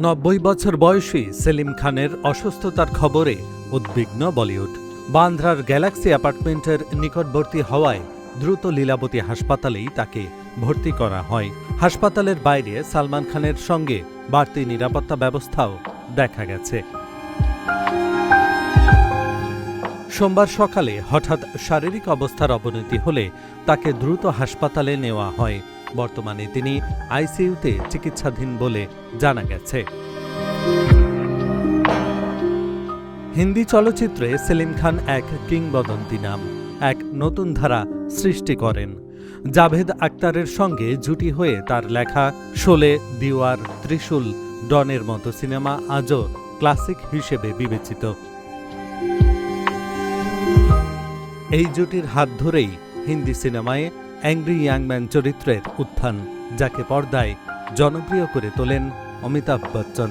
90 বছর বয়সী সেলিম খানের অসুস্থতার খবরে উদ্বিগ্ন বলিউড। বান্দ্রার গ্যালাক্সি অ্যাপার্টমেন্টের নিকটবর্তী হওয়ায় দ্রুত লীলাবতী হাসপাতালেই তাকে ভর্তি করা হয়। হাসপাতালের বাইরে সালমান খানের সঙ্গে বাড়তি নিরাপত্তা ব্যবস্থাও দেখা গেছে। সোমবার সকালে হঠাৎ শারীরিক অবস্থার অবনতি হলে তাকে দ্রুত হাসপাতালে নেওয়া হয়। বর্তমানে তিনি আইসিইউতে চিকিৎসাধীন বলে জানা গেছে। হিন্দি চলচ্চিত্রে সেলিম খান এক কিংবদন্তি নাম, এক নতুন ধারা সৃষ্টি করেন। জাভেদ আখতারের সঙ্গে জুটি হয়ে তার লেখা শোলে, দিওয়ার, ত্রিশূল, ডনের মতো সিনেমা আজও ক্লাসিক হিসেবে বিবেচিত। এই জুটির হাত ধরেই হিন্দি সিনেমায় অ্যাংরি ইয়াং ম্যান চরিত্রের উত্থান, যাকে পর্দায় জনপ্রিয় করে তোলেন অমিতাভ বচ্চন।